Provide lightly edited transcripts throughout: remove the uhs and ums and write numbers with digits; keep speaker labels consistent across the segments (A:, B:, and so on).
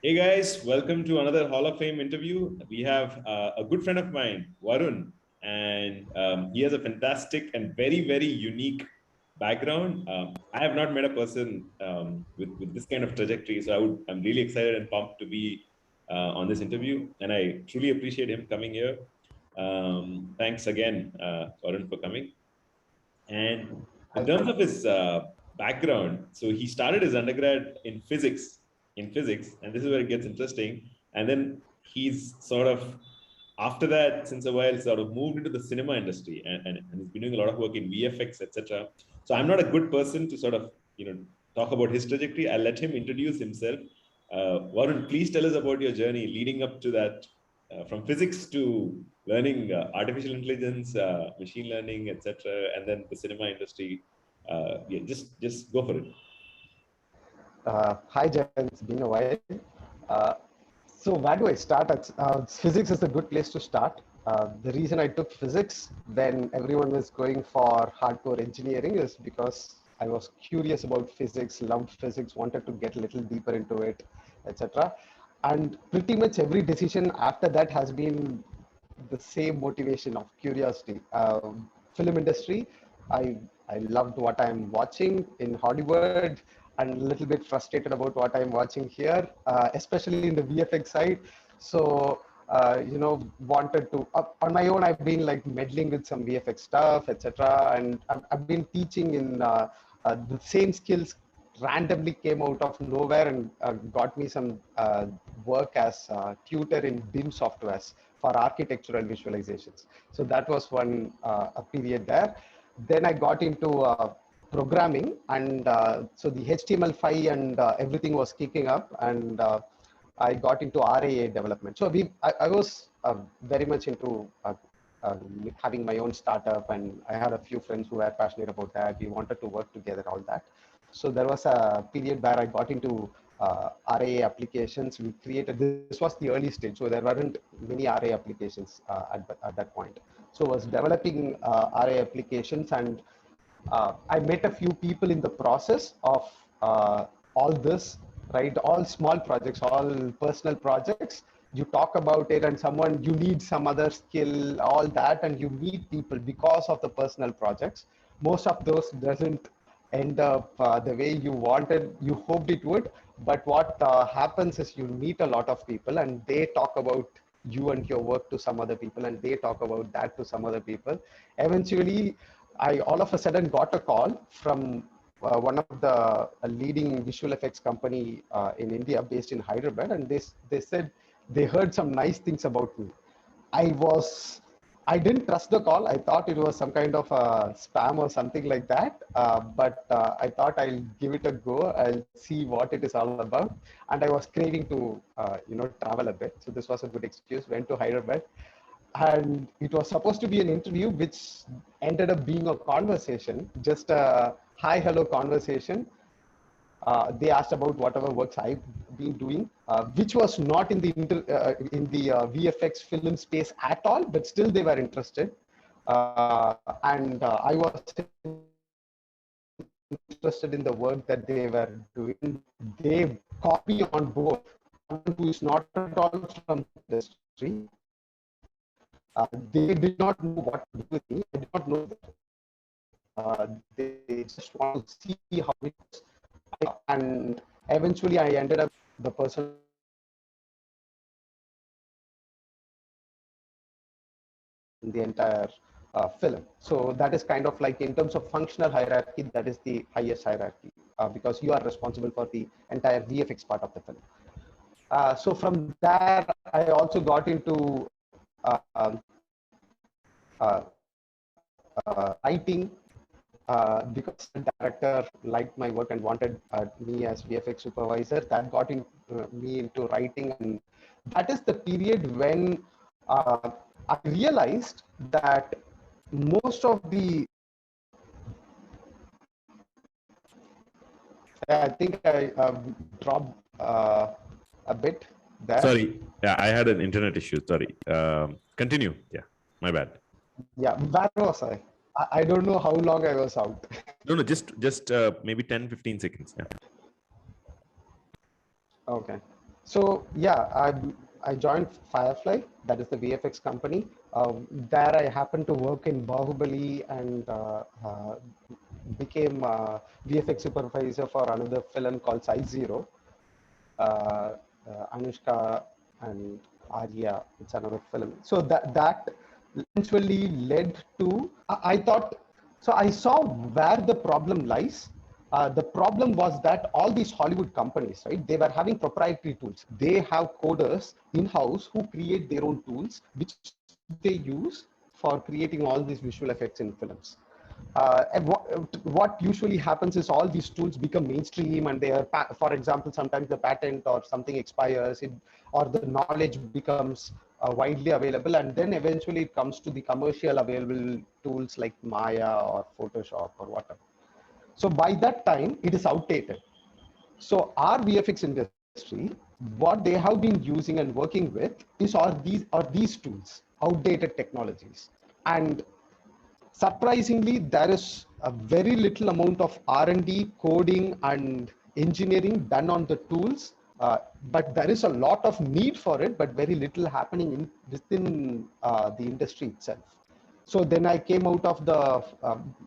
A: Hey guys, welcome to another Hall of Fame interview. We have a good friend of mine, Varun, and he has a fantastic and very unique background. I have not met a person with this kind of trajectory, so I'm really excited and pumped to be on this interview, and I truly appreciate him coming here. Thanks again, Varun, for coming. And in
B: Hi,
A: terms
B: hi.
A: of his background, so he started his undergrad in physics, and this is where it gets interesting. And then he's sort of after that, since a while, sort of moved into the cinema industry, and he's been doing a lot of work in VFX, etc. So I'm not a good person to sort of talk about his trajectory. I'll let him introduce himself. Varun, please tell us about your journey leading up to that, from physics to learning artificial intelligence, machine learning, etc., and then the cinema industry. Yeah, just go for it.
B: Hi, Jen. It's been a while. Uh, so where do I start? Physics is a good place to start. The reason I took physics when everyone was going for hardcore engineering is because I was curious about physics, loved physics, wanted to get a little deeper into it, etc. And pretty much every decision after that has been the same motivation of curiosity. Film industry, I I loved what I'm watching in Hollywood and a little bit frustrated about what I'm watching here, especially in the VFX side. So wanted to on my own. I've been like meddling with some VFX stuff, etc. And I've been teaching in the same skills randomly came out of nowhere and got me some work as tutor in BIM softwares for architectural visualizations. So that was one a period there. Then I got into programming, and so the HTML5 and everything was kicking up, and I got into RAA development. So I was very much into uh, having my own startup, and I had a few friends who were passionate about that. We wanted to work together, all that. So there was a period where I got into RAA applications. We created, this was the early stage, so there weren't many RAA applications at that point. So I was developing RAA applications, and I met a few people in the process of all this, right? All small projects, all personal projects. You talk about it, and someone you need some other skill, all that, and you meet people because of the personal projects. Most of those doesn't end up the way you wanted, you hoped it would. But what happens is you meet a lot of people, and they talk about you and your work to some other people, and they talk about that to some other people. Eventually, I all of a sudden got a call from one of the leading visual effects company in India, based in Hyderabad, and they said they heard some nice things about me. I was I didn't trust the call. I thought it was some kind of a spam or something like that. But I thought I'll give it a go. I'll see what it is all about. And I was craving to travel a bit. So this was a good excuse. Went to Hyderabad, and it was supposed to be an interview, which ended up being a conversation, just a hi hello conversation. They asked about whatever works I've been doing, which was not in the VFX film space at all, but still they were interested, and I was interested in the work that they were doing. They caught me on board, someone who is not at all from the industry. They did not know what to do with me. I did not know that. They just want to see how it works. And eventually I ended up the person who was responsible for in the entire film. So that is kind of like, in terms of functional hierarchy, that is the highest hierarchy, because you are responsible for the entire VFX part of the film. So from there, I also got into writing, because the director liked my work and wanted me as VFX supervisor. That got me into writing, and that is the period when I realized that most of the I think I dropped a bit there.
A: Sorry, yeah, I had an internet issue. Sorry. Continue. Yeah, my bad.
B: Yeah, where was I? I don't know how long I was out.
A: No, no, just maybe 10, 15 seconds. Yeah.
B: Okay. So yeah, I joined Firefly, that is the VFX company. There I happened to work in Bahubali and became VFX supervisor for another film called Size Zero. Anushka and Arya, it's another film. So that eventually led to, I thought, so I saw where the problem lies. The problem was that all these Hollywood companies, right, they were having proprietary tools. They have coders in-house who create their own tools, which they use for creating all these visual effects in films. What usually happens is all these tools become mainstream and they are, for example, sometimes the patent or something expires or the knowledge becomes widely available, and then eventually it comes to the commercial available tools like Maya or Photoshop or whatever. So by that time, it is outdated. So our VFX industry, what they have been using and working with are these tools, outdated technologies. And surprisingly, there is a very little amount of R&D, coding, and engineering done on the tools, but there is a lot of need for it, but very little happening within the industry itself. So then I came out of the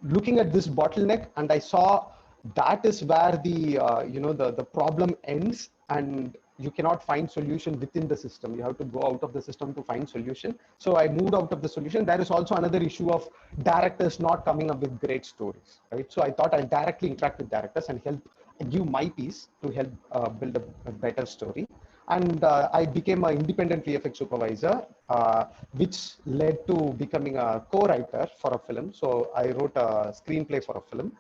B: looking at this bottleneck, and I saw that is where the problem ends, and you cannot find solution within the system. You have to go out of the system to find solution. So I moved out of the solution. There is also another issue of directors not coming up with great stories, right? So I thought I'll directly interact with directors and help give my piece to help build a better story. And I became an independent VFX supervisor, which led to becoming a co-writer for a film. So I wrote a screenplay for a film.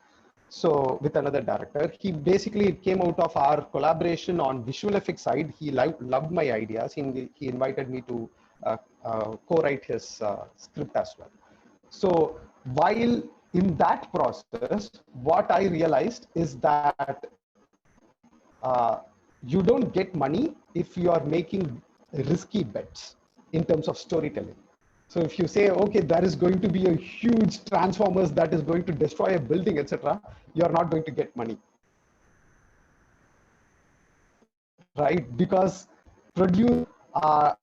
B: So with another director, it came out of our collaboration on visual effects side. He loved my ideas. He invited me to co-write his script as well. So while in that process, what I realized is that you don't get money if you are making risky bets in terms of storytelling. So if you say, okay, there is going to be a huge transformers that is going to destroy a building, etc., you're not going to get money, right? Because producers are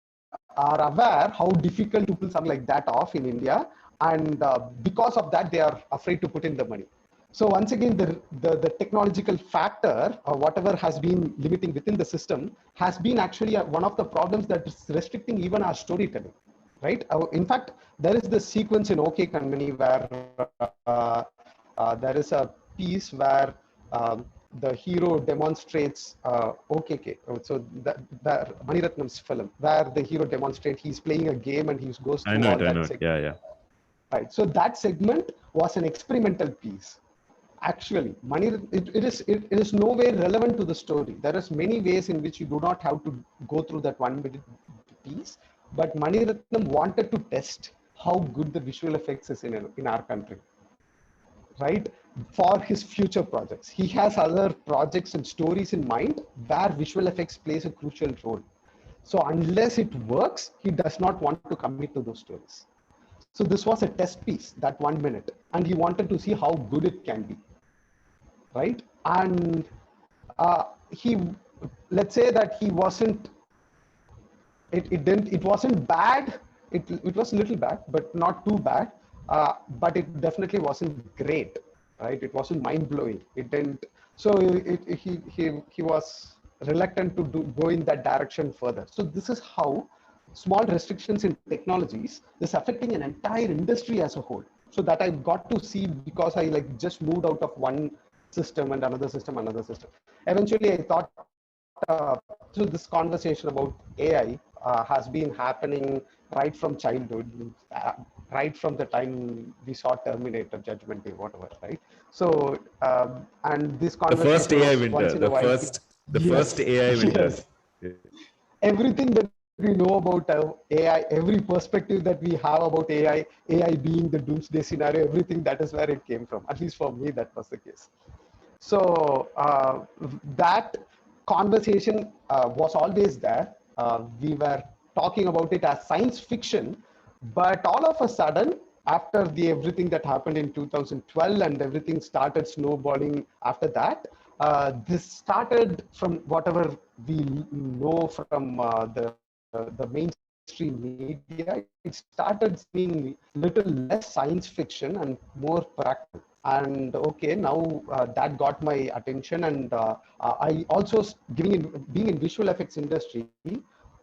B: aware how difficult to pull something like that off in India, and because of that, they are afraid to put in the money. So once again, the technological factor or whatever has been limiting within the system has been actually one of the problems that is restricting even our storytelling, right? In fact, there is this sequence in OK Kanmani where there is a piece where the hero demonstrates OKK. So that Mani Ratnam's film, where the hero demonstrates he's playing a game and he goes through all that segment.
A: Yeah.
B: Right. So that segment was an experimental piece. Actually, it is no way relevant to the story. There is many ways in which you do not have to go through that 1 minute piece. But Mani Ratnam wanted to test how good the visual effects is in our country, right? For his future projects. He has other projects and stories in mind where visual effects plays a crucial role. So unless it works, he does not want to commit to those stories. So this was a test piece, that 1 minute, and he wanted to see how good it can be, right? And let's say that he wasn't, it wasn't bad. It was a little bad, but not too bad. But it definitely wasn't great, right? It wasn't mind blowing. It didn't. So he was reluctant to go in that direction further. So this is how small restrictions in technologies is affecting an entire industry as a whole. So that I got to see because I just moved out of one system and another system. Eventually, I thought so this conversation about AI has been happening right from childhood, right from the time we saw Terminator, Judgment Day, whatever, right? So and this conversation,
A: the first AI
B: was
A: winter,
B: once in a while.
A: the first AI winter.
B: Yes. Everything that we know about AI, every perspective that we have about AI being the doomsday scenario, everything, that is where it came from. At least for me, that was the case. So that conversation was always there. We were talking about it as science fiction, but all of a sudden, after everything that happened in 2012 and everything started snowballing after that, This started from whatever we know from the mainstream media. It started seeming little less science fiction and more practical. And okay, now that got my attention, and I also being in visual effects industry.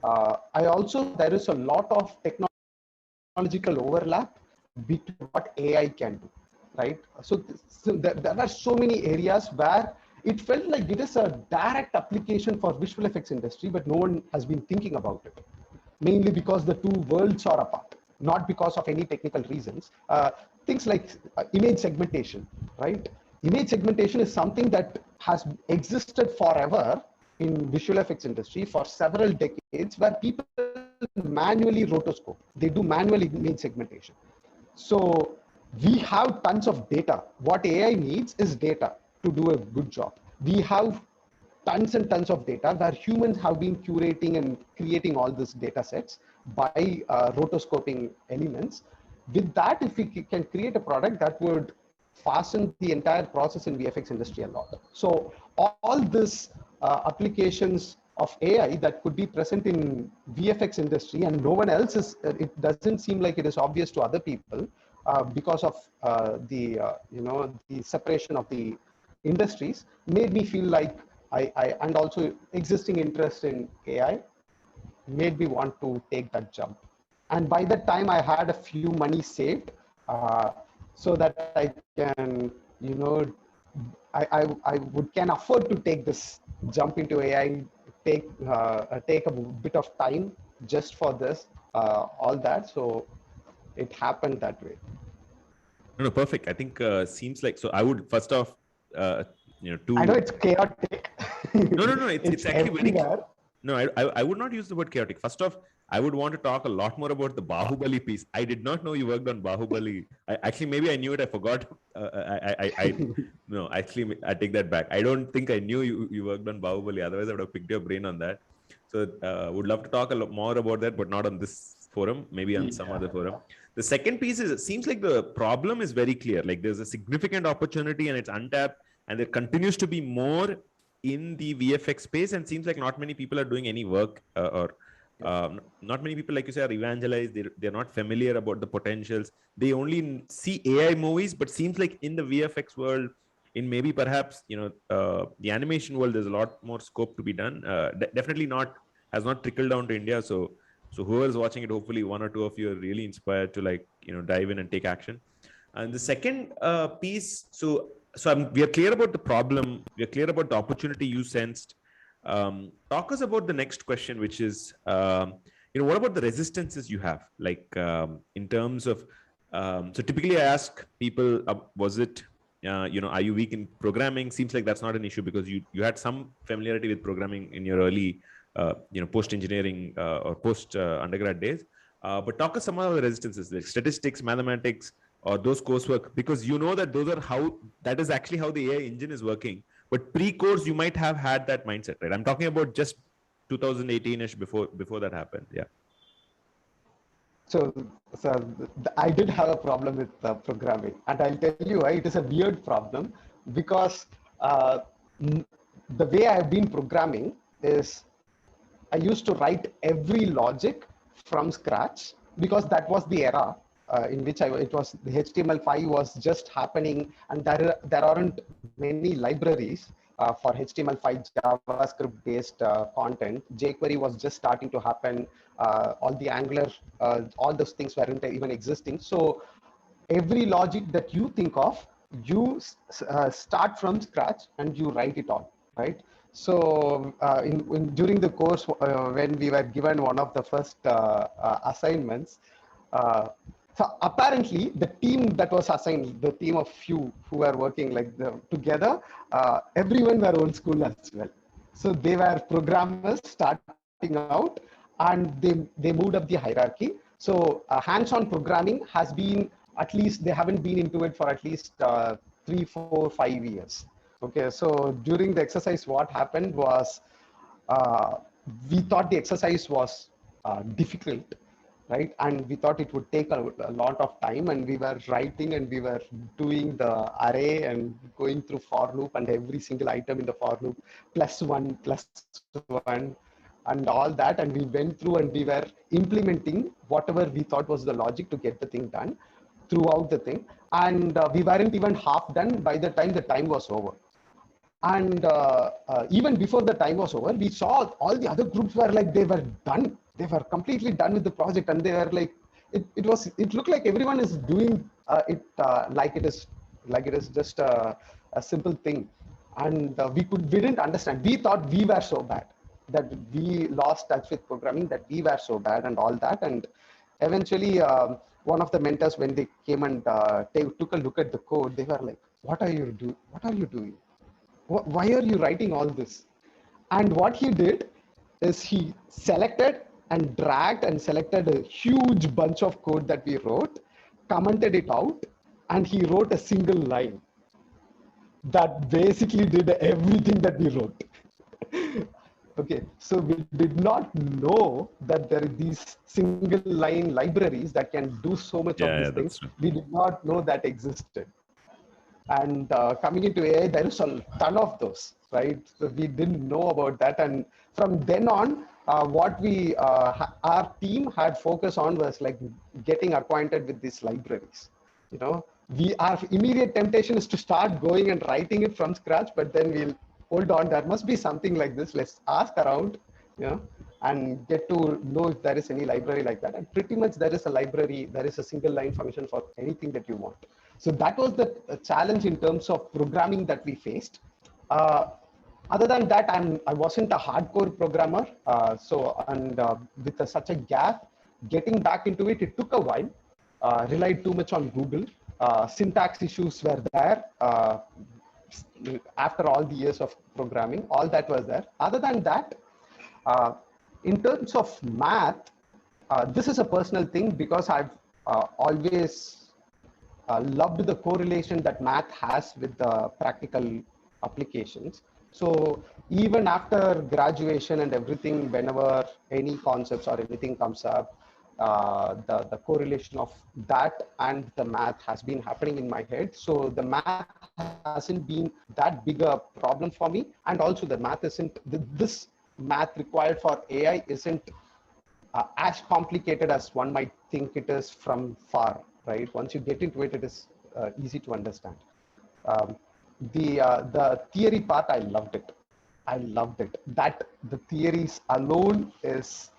B: I also there is a lot of technological overlap between what AI can do, right? So there are so many areas where it felt like it is a direct application for visual effects industry, but no one has been thinking about it, mainly because the two worlds are apart, not because of any technical reasons. Things like image segmentation, right? Image segmentation is something that has existed forever in visual effects industry for several decades, where people manually rotoscope. They do manual image segmentation. So we have tons of data. What AI needs is data to do a good job. We have tons and tons of data where humans have been curating and creating all these data sets by rotoscoping elements. With that, if we can create a product that would fasten the entire process in VFX industry a lot. So all these applications of AI that could be present in VFX industry, and no one else is, it doesn't seem like it is obvious to other people because of the separation of the industries, made me feel like and also existing interest in AI made me want to take that jump. And by that time, I had a few money saved so that I can, I can afford to take this jump into AI, take a bit of time just for this, all that. So it happened that way.
A: No, perfect. I think seems like, so I would first off,
B: I know it's chaotic.
A: No. It's actually
B: everywhere.
A: very. No, I would not use the word chaotic. First off, I would want to talk a lot more about the Bahubali piece. I did not know you worked on Bahubali. Actually, maybe I knew it. I forgot. No, actually, I take that back. I don't think I knew you worked on Bahubali. Otherwise, I would have picked your brain on that. So, would love to talk a lot more about that, but not on this forum. Maybe on some other forum. The second piece is, it seems like the problem is very clear. Like there's a significant opportunity and it's untapped, and there continues to be more in the VFX space, and seems like not many people are doing any work not many people, like you say, are evangelized. They're not familiar about the potentials. They only see AI movies, but seems like in the VFX world, in maybe perhaps the animation world, there's a lot more scope to be done. Definitely has not trickled down to India. So whoever's watching it, hopefully one or two of you are really inspired to dive in and take action. And the second piece, so we are clear about the problem. We are clear about the opportunity you sensed. Talk us about the next question, which is, what about the resistances you have? Like in terms of, so typically I ask people, was it, are you weak in programming? Seems like that's not an issue because you had some familiarity with programming in your early, post-engineering or post-undergrad days. But talk us some of the resistances, like statistics, mathematics, or those coursework, because that is actually how the AI engine is working. But pre-course, you might have had that mindset, right? I'm talking about just 2018-ish before that happened. Yeah.
B: So I did have a problem with programming, and I'll tell you why. It is a weird problem because the way I've been programming is I used to write every logic from scratch because that was the era in which the HTML5 was just happening, and there aren't many libraries for HTML5 JavaScript based content. jQuery was just starting to happen. All the Angular, all those things weren't even existing. So every logic that you think of, you start from scratch and you write it all, right? So during the course, when we were given one of the first assignments, so apparently the team that was assigned, the team of few who were working together, everyone were old school as well. So they were programmers starting out, and they moved up the hierarchy. So hands-on programming has been, at least they haven't been into it for at least 3, 4, 5 years. Okay, so during the exercise, what happened was we thought the exercise was difficult, right? And we thought it would take a lot of time, and we were writing and we were doing the array and going through for loop and every single item in the for loop, +1, and all that. And we went through and we were implementing whatever we thought was the logic to get the thing done throughout the thing. And we weren't even half done by the time the time was over. And even before the time was over, we saw all the other groups were like, they were done. They were completely done with the project. And they were like, it looked like everyone is doing it like it is just a simple thing. And we didn't understand. We thought we were so bad that we lost touch with programming, that we were so bad and all that. And eventually, one of the mentors, when they came and they took a look at the code, they were like, what are you doing? Why are you writing all this? And what he did is he selected and dragged and selected a huge bunch of code that we wrote, commented it out, and he wrote a single line that basically did everything that we wrote. Okay, so we did not know that there are these single line libraries that can do so much of these things. We did not know that existed. And coming into AI, there is a ton of those, right? So we didn't know about that. And from then on, what our team had focused on was like getting acquainted with these libraries. You know, our immediate temptation is to start going and writing it from scratch, but then we'll hold on. There must be something like this. Let's ask around, you know, and get to know if there is any library like that. And pretty much there is a library, there is a single line function for anything that you want. So that was the challenge in terms of programming that we faced. Other than that, I wasn't a hardcore programmer. With such a gap, getting back into it, it took a while. Relied too much on Google. Syntax issues were there. After all the years of programming, all that was there. Other than that, in terms of math, this is a personal thing because I've always loved the correlation that math has with the practical applications. So even after graduation and everything, whenever any concepts or anything comes up, the correlation of that and the math has been happening in my head. So the math hasn't been that big a problem for me. And also the math isn't, this math required for AI isn't as complicated as one might think it is from far, right? Once you get into it, it is easy to understand. The theory part, I loved it. That the theories alone is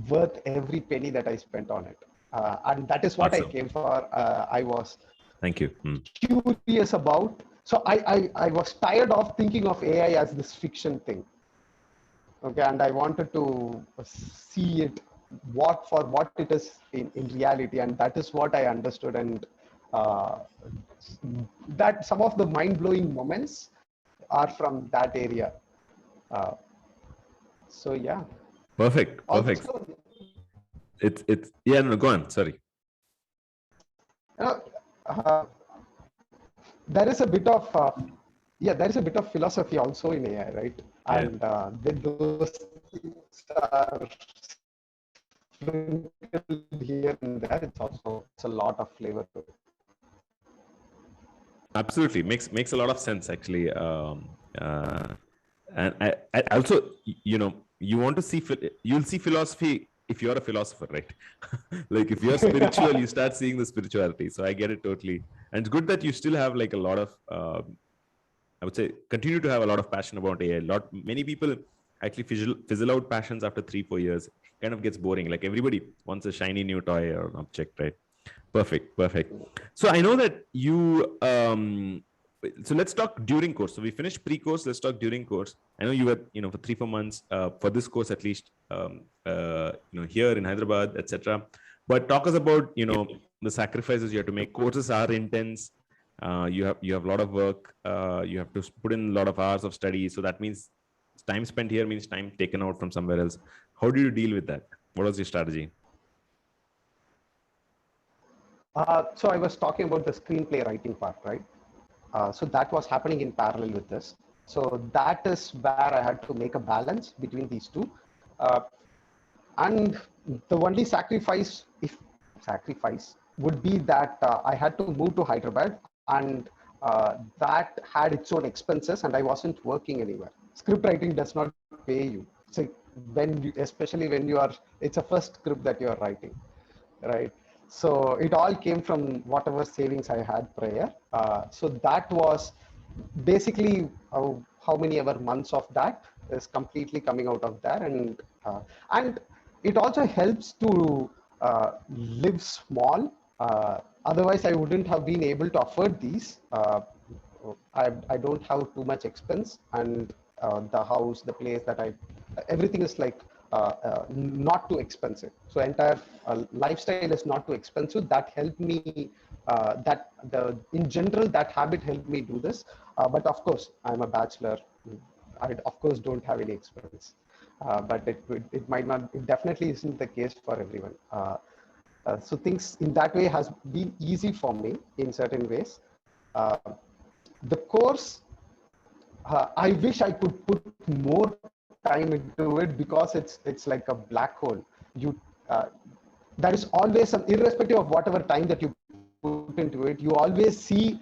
B: worth every penny that I spent on it. And that is what I came for. I was curious about. So I was tired of thinking of AI as this fiction thing. Okay, and I wanted to see it for what it is in reality, and that is what I understood. And that some of the mind-blowing moments are from that area. So yeah.
C: Perfect. Also, it's yeah, no, go on, sorry.
B: There is a bit of philosophy also in AI, right? Yeah. And when those things are sprinkled here and there, it's a lot of flavor to it.
C: Absolutely, makes a lot of sense actually. And I also, you know, you'll see philosophy if you're a philosopher, right? Like if you're spiritual, you start seeing the spirituality. So I get it totally. And it's good that you still have like a lot of, I would say, continue to have a lot of passion about AI. Many people actually fizzle out passions after 3-4 years. Kind of gets boring. Like everybody wants a shiny new toy or object, right? Perfect. So I know that you, so let's talk during course. So we finished pre-course. Let's talk during course. I know you were, you know, for 3-4 months for this course at least, you know, here in Hyderabad, etc. But talk us about, you know, the sacrifices you have to make. Courses are intense. You have a lot of work. You have to put in a lot of hours of study. So that means time spent here means time taken out from somewhere else. How do you deal with that? What was your strategy?
B: So I was talking about the screenplay writing part, right? So that was happening in parallel with this. So that is where I had to make a balance between these two. And the only sacrifice sacrifice would be that I had to move to Hyderabad, and that had its own expenses, and I wasn't working anywhere. Script writing does not pay you. So when you, especially when you are, it's a first script that you are writing, right? So it all came from whatever savings I had prior. So that was basically how many ever months of that is completely coming out of there, and it also helps to live small. Otherwise, I wouldn't have been able to afford these. I don't have too much expense, and the house, the place that everything is like not too expensive. So entire lifestyle is not too expensive. That helped me. In general, that habit helped me do this. But of course, I'm a bachelor. I of course don't have any expense. But it might not. It definitely isn't the case for everyone. So things in that way has been easy for me in certain ways. The course, I wish I could put more time into it, because it's like a black hole. You there is always some, irrespective of whatever time that you put into it, you always see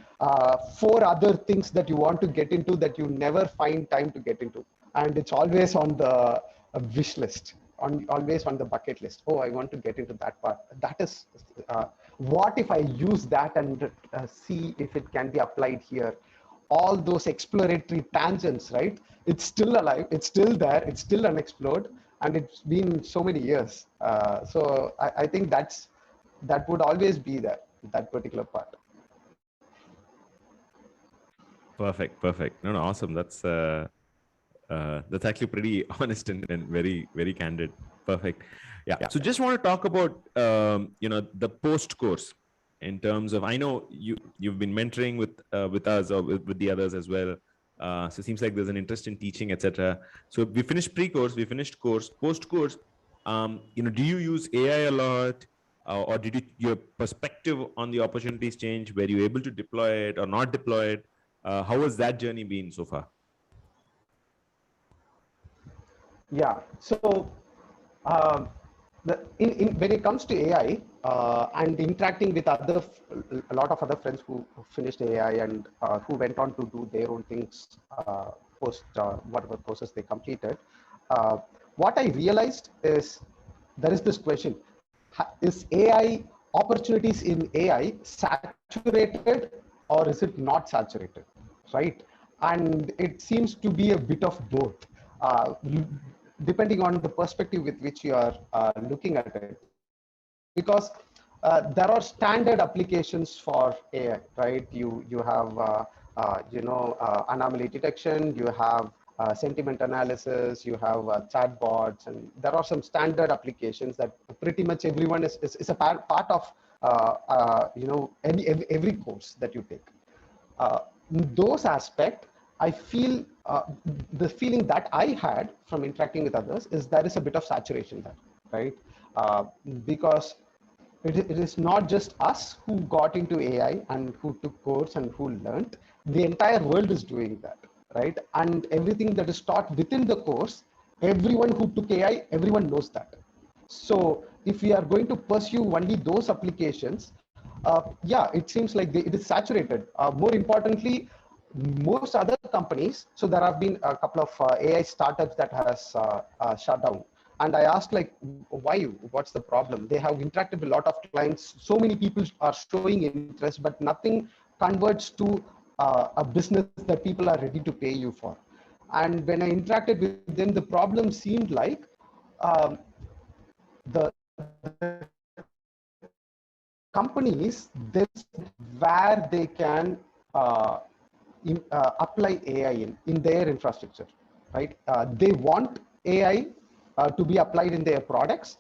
B: four other things that you want to get into that you never find time to get into, and it's always on the wish list, always on the bucket list. Oh, I want to get into that part. That is what if I use that and see if it can be applied here. All those exploratory tangents, right? It's still alive, it's still there, it's still unexplored, and it's been so many years. So I think that would always be there, that particular part.
C: Perfect. No, awesome. That's actually pretty honest and very, very candid. Perfect. Yeah. So just want to talk about the post course, in terms of, I know you've been mentoring with us or with the others as well. So it seems like there's an interest in teaching, etc. So we finished pre-course, we finished course, post-course. Do you use AI a lot, or did your perspective on the opportunities change? Were you able to deploy it or not deploy it? How has that journey been so far?
B: Yeah. So when it comes to AI and interacting with a lot of other friends who finished AI and who went on to do their own things post whatever process they completed, what I realized is there is this question: is AI opportunities in AI saturated, or is it not saturated, right? And it seems to be a bit of both. Depending on the perspective with which you are looking at it, because there are standard applications for AI, right? You have anomaly detection, you have sentiment analysis, you have chatbots, and there are some standard applications that pretty much everyone is a part of every course that you take. In those aspects, I feel the feeling that I had from interacting with others is there is a bit of saturation there, right? Because it is not just us who got into AI and who took course and who learned. The entire world is doing that, right? And everything that is taught within the course, everyone who took AI, everyone knows that. So if we are going to pursue only those applications, yeah, it seems like it is saturated. More importantly, most other companies, so there have been a couple of AI startups that has shut down. And I asked, like, why? What's the problem? They have interacted with a lot of clients. So many people are showing interest, but nothing converts to a business that people are ready to pay you for. And when I interacted with them, the problem seemed like the companies, this where they can apply AI in their infrastructure, right? They want AI to be applied in their products.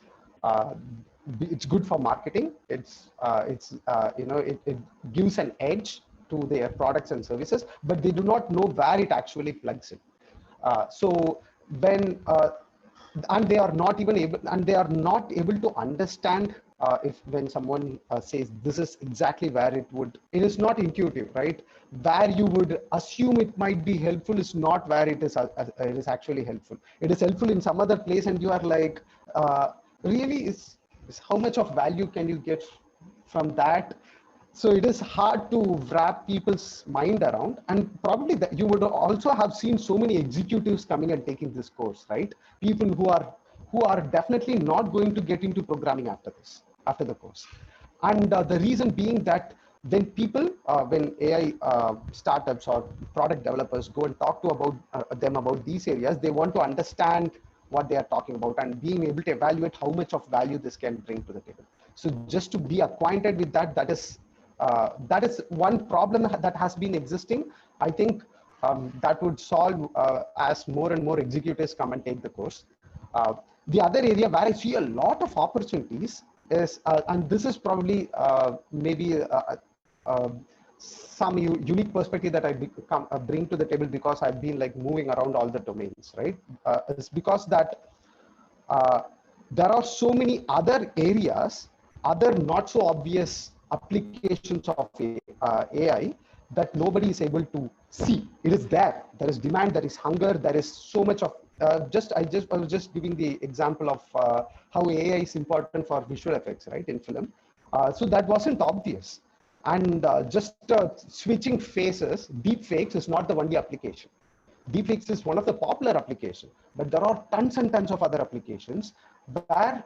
B: It's good for marketing. It gives an edge to their products and services, but they do not know where it actually plugs in. So when and they are not able to understand if when someone says this is exactly where it is not intuitive, right? Where you would assume it might be helpful is not where it is actually helpful. It is helpful in some other place, and you are like, really, How much of value can you get from that? So it is hard to wrap people's mind around, and probably that you would also have seen so many executives coming and taking this course, right? People who are definitely not going to get into programming after the course. And the reason being that when AI startups or product developers go and talk to about them about these areas, they want to understand what they are talking about and being able to evaluate how much of value this can bring to the table. So just to be acquainted with that, that is one problem that has been existing. I think that would solve as more and more executives come and take the course. The other area where I see a lot of opportunities is, and this is probably maybe uh, some unique perspective that I bring to the table because I've been like moving around all the domains, right? It's because that uh, there are so many other areas, other not so obvious applications of AI that nobody is able to see. It is there. There is demand. There is hunger. There is so much of. I was just giving the example of how AI is important for visual effects, right, in film. So that wasn't obvious. And just switching faces, deep fakes is not the only application. Deepfakes is one of the popular applications, but there are tons and tons of other applications where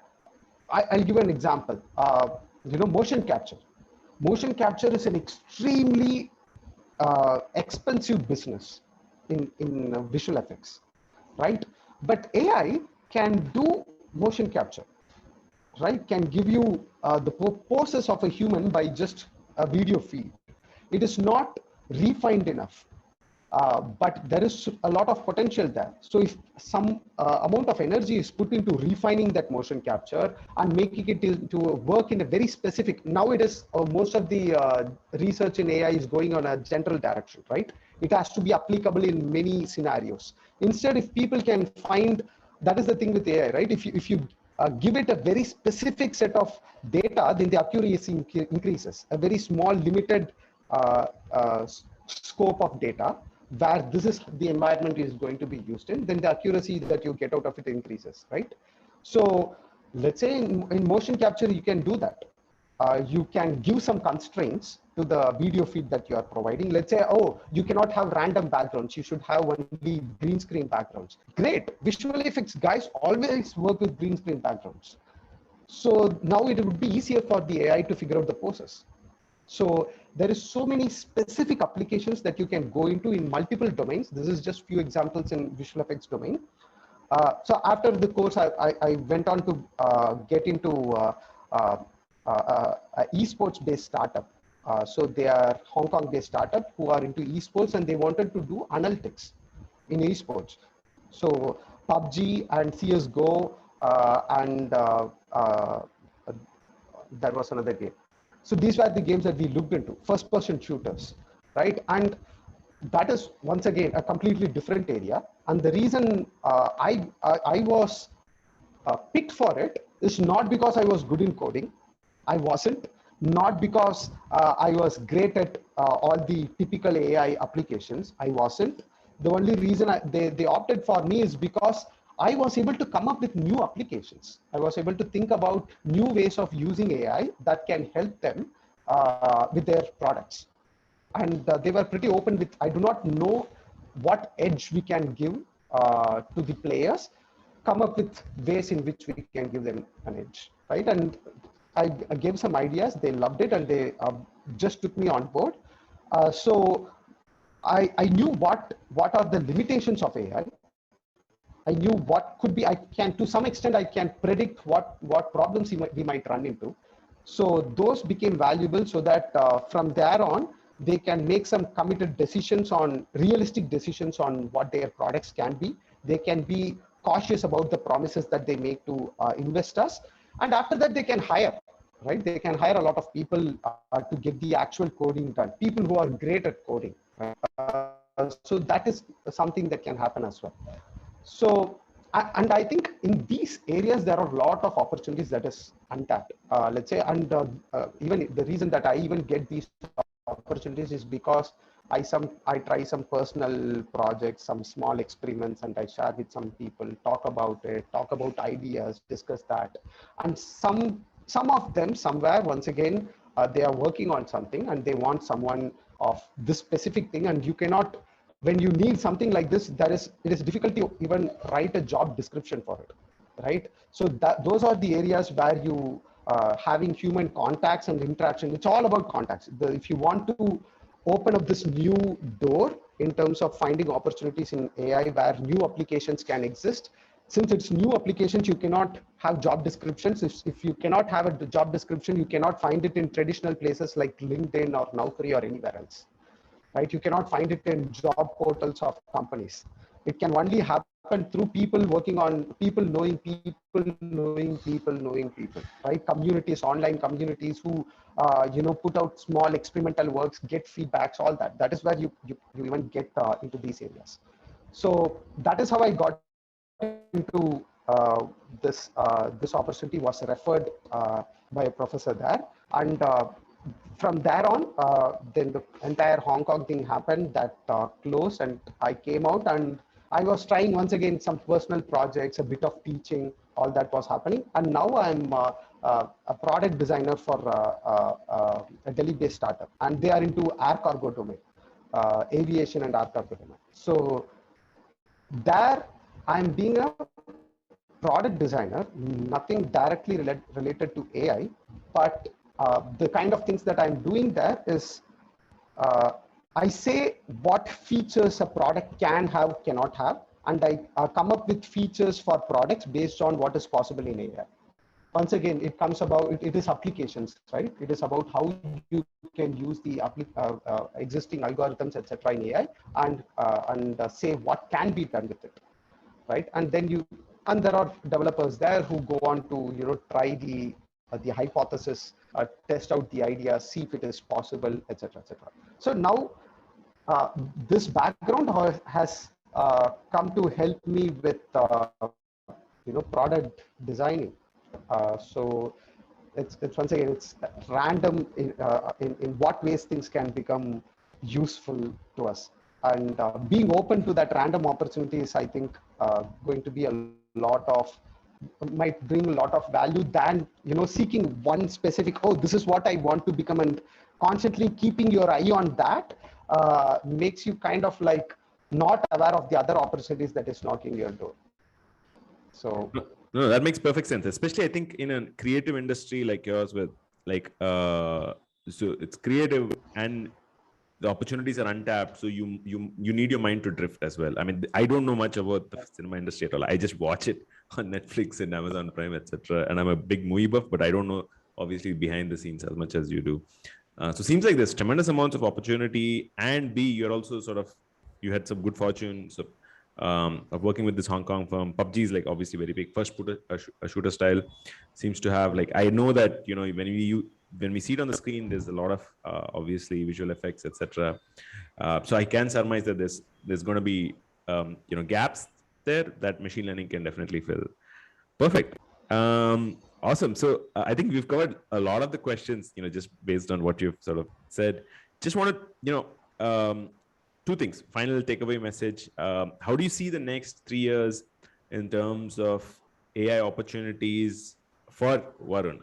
B: I'll give an example. Motion capture. Motion capture is an extremely expensive business in visual effects, right? But AI can do motion capture, right? Can give you the poses of a human by just a video feed. It is not refined enough. But there is a lot of potential there. So if some amount of energy is put into refining that motion capture and making it to work in a very specific, now it is most of the research in AI is going on a general direction, right? It has to be applicable in many scenarios. Instead, if people can find, that is the thing with AI, right? If you give it a very specific set of data, then the accuracy increases. A very small, limited scope of data, where this is the environment is going to be used in, then the accuracy that you get out of it increases, right? So let's say in motion capture, you can do that. You can give some constraints to the video feed that you are providing. Let's say, oh, you cannot have random backgrounds. You should have only green screen backgrounds. Great. Visual effects guys always work with green screen backgrounds. So now it would be easier for the AI to figure out the poses. So there is so many specific applications that you can go into in multiple domains. This is just few examples in visual effects domain. So after the course, I went on to get into esports based startup. So they are Hong Kong based startup who are into esports, and they wanted to do analytics in esports. So PUBG and CSGO and there was another game. So these were the games that we looked into, first person shooters, right? And that is once again a completely different area. And the reason I was picked for it is not because I was good in coding. I wasn't. Not because I was great at all the typical AI applications. I wasn't. The only reason they opted for me is because I was able to come up with new applications. I was able to think about new ways of using AI that can help them with their products. And they were pretty open with, I do not know what edge we can give to the players, come up with ways in which we can give them an edge, right? And I gave some ideas, they loved it, and they just took me on board. So I knew what are the limitations of AI. I knew what could be, I can, to some extent, I can predict what problems we might run into. So those became valuable so that from there on, they can make some committed decisions on, realistic decisions on what their products can be. They can be cautious about the promises that they make to investors. And after that, they can hire, right? They can hire a lot of people to get the actual coding done, people who are great at coding. So that is something that can happen as well. So, and I think in these areas, there are a lot of opportunities that is untapped. Let's say, and even the reason that I even get these opportunities is because I try some personal projects, some small experiments, and I share with some people, talk about it, talk about ideas, discuss that. And some some of them somewhere, once again, they are working on something and they want someone of this specific thing, and you cannot, when you need something like this, it is difficult to even write a job description for it, right? So those are the areas where you having human contacts and interaction. It's all about contacts. If you want to open up this new door in terms of finding opportunities in AI where new applications can exist, since it's new applications, you cannot have job descriptions. If you cannot have a job description, you cannot find it in traditional places like LinkedIn or Naukri or anywhere else, right? You cannot find it in job portals of companies. It can only happen through people working on people knowing people, right? Communities, online communities who, put out small experimental works, get feedbacks, all that. That is where you even get into these areas. So that is how I got into this opportunity. Was referred by a professor there, and from there on, then the entire Hong Kong thing happened. That closed, and I came out, and I was trying once again some personal projects, a bit of teaching, all that was happening, and now I'm a product designer for a Delhi-based startup, and they are into air cargo domain, aviation and air cargo domain. So there, I'm being a product designer, nothing directly related to AI, but the kind of things that I'm doing there is I say what features a product can have, cannot have, and I come up with features for products based on what is possible in AI. Once again, it comes about, it is applications, right? It is about how you can use the existing algorithms, etc. in AI and say what can be done with it, right? And then there are developers there who go on to try the hypothesis, test out the idea, see if it is possible, etc., etc. So now this background has come to help me with product designing. So it's once again, it's random in what ways things can become useful to us, and being open to that random opportunities, I think going to be might bring a lot of value than seeking one specific, oh, this is what I want to become, and constantly keeping your eye on that makes you kind of like not aware of the other opportunities that is knocking your door. So
C: no, that makes perfect sense, especially I think in a creative industry like yours, with like so it's creative and the opportunities are untapped, so you need your mind to drift as well. I mean, I don't know much about the cinema industry at all. I just watch it on Netflix and Amazon Prime, etc. And I'm a big movie buff, but I don't know obviously behind the scenes as much as you do. So seems like there's tremendous amounts of opportunity, and you're also you had some good fortune of working with this Hong Kong firm. PUBG is like obviously very big, first shooter style. Seems to have, like, I know that when we see it on the screen, there's a lot of obviously visual effects, etc. So I can surmise that there's going to be gaps there that machine learning can definitely fill. Perfect. Awesome. So I think we've covered a lot of the questions, just based on what you've sort of said. Just wanted, two things. Final takeaway message. How do you see the next 3 years in terms of AI opportunities for Varun?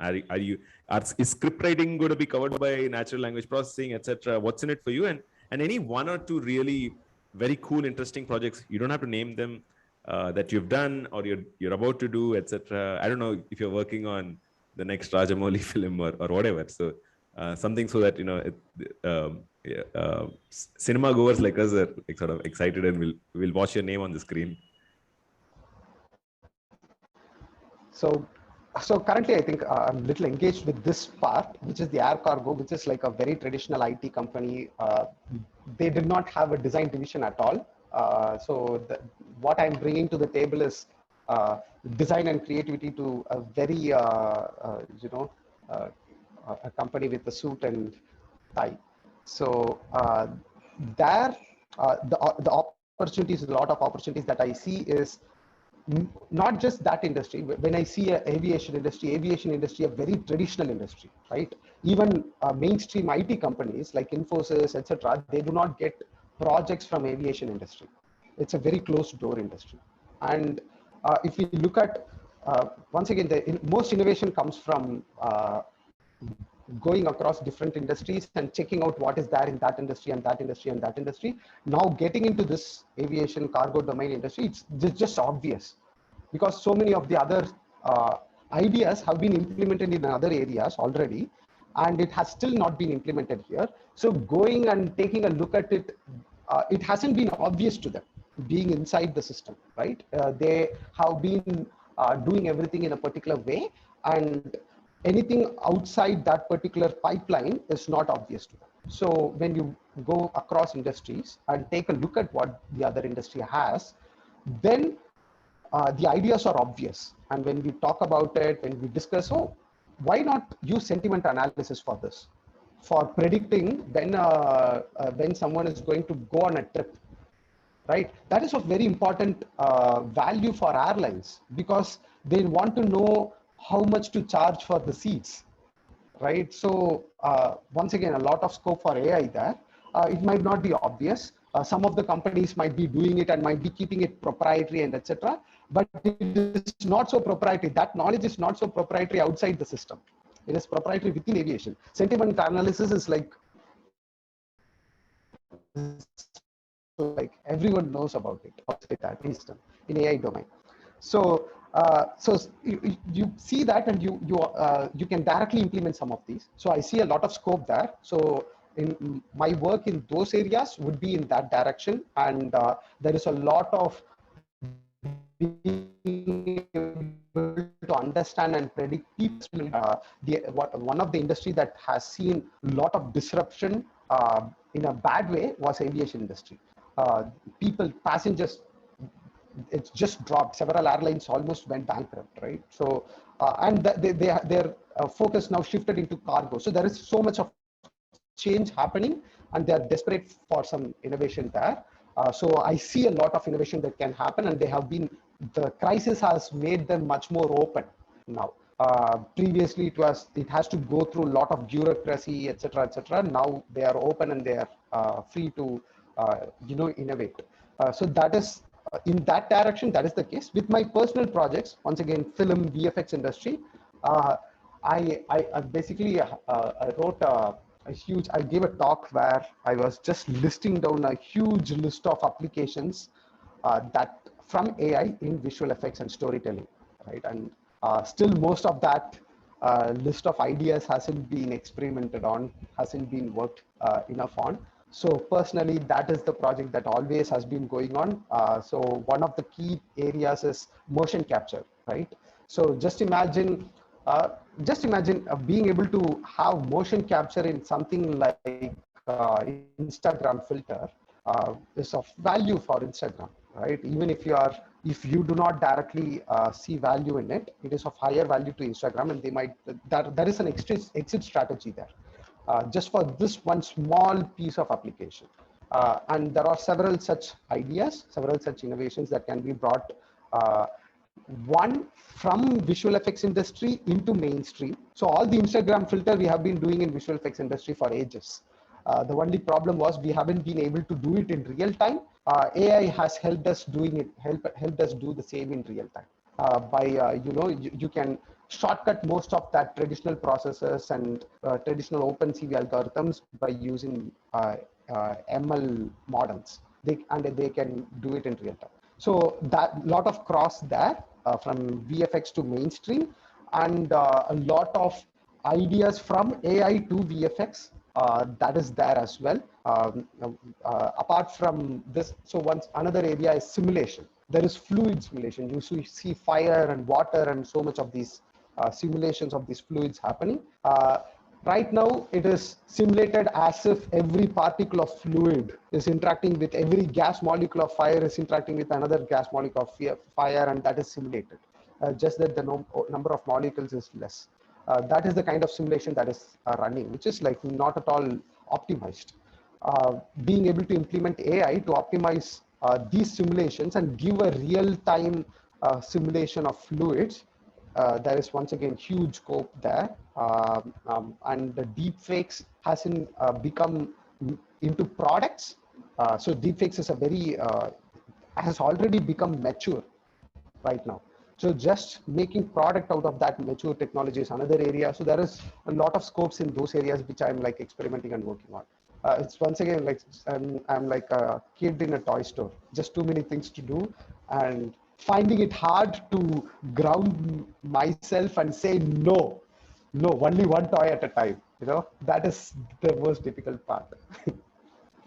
C: Is script writing going to be covered by natural language processing, etc.? What's in it for you? And any one or two really very cool, interesting projects, you don't have to name them, that you've done or you're about to do, etc. I don't know if you're working on the next Rajamouli film or whatever. So something so that cinema goers like us are like sort of excited and will watch your name on the screen.
B: So currently, I think I'm a little engaged with this part, which is the air cargo, which is like a very traditional IT company. They did not have a design division at all. So what I'm bringing to the table is design and creativity to a very, a company with a suit and tie. So the opportunities, a lot of opportunities that I see is not just that industry. When I see aviation industry, a very traditional industry, right? Even mainstream IT companies like Infosys, etc., they do not get projects from aviation industry. It's a very closed door industry. And if you look at once again, most innovation comes from going across different industries and checking out what is there in that industry and that industry and that industry. Now getting into this aviation cargo domain industry, it's just obvious because so many of the other ideas have been implemented in other areas already, and it has still not been implemented here. So going and taking a look at it, it hasn't been obvious to them being inside the system, right? They have been doing everything in a particular way, and anything outside that particular pipeline is not obvious to them. So when you go across industries and take a look at what the other industry has, then the ideas are obvious. And when we talk about it, when we discuss, oh, why not use sentiment analysis for this? For predicting when someone is going to go on a trip, right? That is of very important value for airlines because they want to know how much to charge for the seats, right? So once again, a lot of scope for AI there. It might not be obvious. Some of the companies might be doing it and might be keeping it proprietary and etc. But it is not so proprietary. That knowledge is not so proprietary outside the system. It is proprietary within aviation. Sentiment analysis is like everyone knows about it, at least in AI domain. So you see that, and you can directly implement some of these. So I see a lot of scope there. So in my work in those areas would be in that direction, and there is a lot of being able to understand and predict people. One of the industry that has seen a lot of disruption in a bad way was aviation industry. Passengers, it's just dropped. Several airlines almost went bankrupt, right? So, and their focus now shifted into cargo. So there is so much of change happening, and they are desperate for some innovation there. So I see a lot of innovation that can happen, and the crisis has made them much more open now. Previously, it has to go through a lot of bureaucracy, etc., etc. Now they are open and they are free to, innovate. So that is in that direction. That is the case with my personal projects. Once again, film, VFX industry. I basically I wrote I gave a talk where I was just listing down a huge list of applications that from AI in visual effects and storytelling, right? And still most of that list of ideas hasn't been experimented on, hasn't been worked enough on. So personally, that is the project that always has been going on. So one of the key areas is motion capture, right? So just imagine being able to have motion capture in something like Instagram filter is of value for Instagram, right? Even if you do not directly see value in it, it is of higher value to Instagram, and there is an exit strategy there. Just for this one small piece of application. And there are several such ideas, several such innovations that can be brought, one from visual effects industry into mainstream. So all the Instagram filter we have been doing in visual effects industry for ages. The only problem was we haven't been able to do it in real time. AI has helped us helped us do the same in real time. You can shortcut most of that traditional processes and traditional OpenCV algorithms by using ML models. They can do it in real time. So that lot of cross there from VFX to mainstream, and a lot of ideas from AI to VFX that is there as well. Apart from this, so another area is simulation. There is fluid simulation. You see fire and water and so much of these simulations of these fluids happening. Right now, it is simulated as if every particle of fluid is interacting with every gas molecule of fire is interacting with another gas molecule of fire, and that is simulated. Just that the number of molecules is less. That is the kind of simulation that is running, which is like not at all optimized. Being able to implement AI to optimize these simulations and give a real-time simulation of fluids, there is once again huge scope there. And the deepfakes hasn't become into products. So deepfakes is has already become mature right now. So just making product out of that mature technology is another area. So there is a lot of scopes in those areas which I'm like experimenting and working on. It's once again like I'm like a kid in a toy store, just too many things to do, and finding it hard to ground myself and say no, no, only one toy at a time. You know, that is the most difficult part.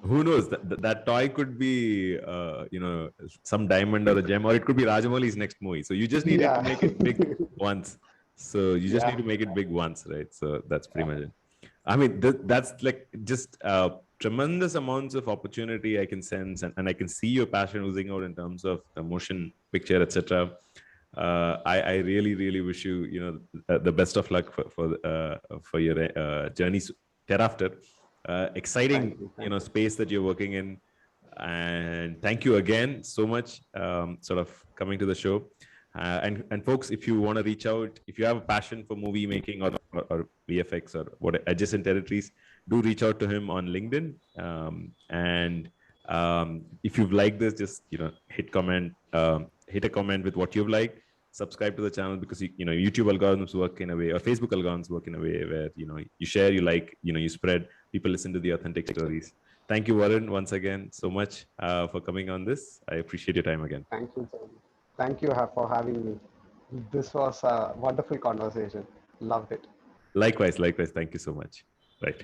C: Who knows, that toy could be some diamond or a gem, or it could be Rajamouli's next movie. So you just needed to
B: Yeah.
C: make it big once. So you just
B: Yeah.
C: need to make it big once, right? So that's pretty much it. I mean, that's like just tremendous amounts of opportunity I can sense, and I can see your passion oozing out in terms of the motion picture, etc. I really, really wish you, the best of luck for your journeys thereafter. Exciting,
B: Thank you.
C: space that you're working in, and thank you again so much, sort of coming to the show. And folks, if you want to reach out, if you have a passion for movie making or VFX or what adjacent territories, do reach out to him on LinkedIn. If you've liked this, just hit a comment with what you've liked. Subscribe to the channel, because YouTube algorithms work in a way, or Facebook algorithms work in a way where you share, you like, you spread, people listen to the authentic stories. Thank you, Varun, once again so much for coming on this. I appreciate your time again.
B: Thank you, Jamie. Thank you for having me. This was a wonderful conversation. Loved it.
C: Likewise. Thank you so much. Right.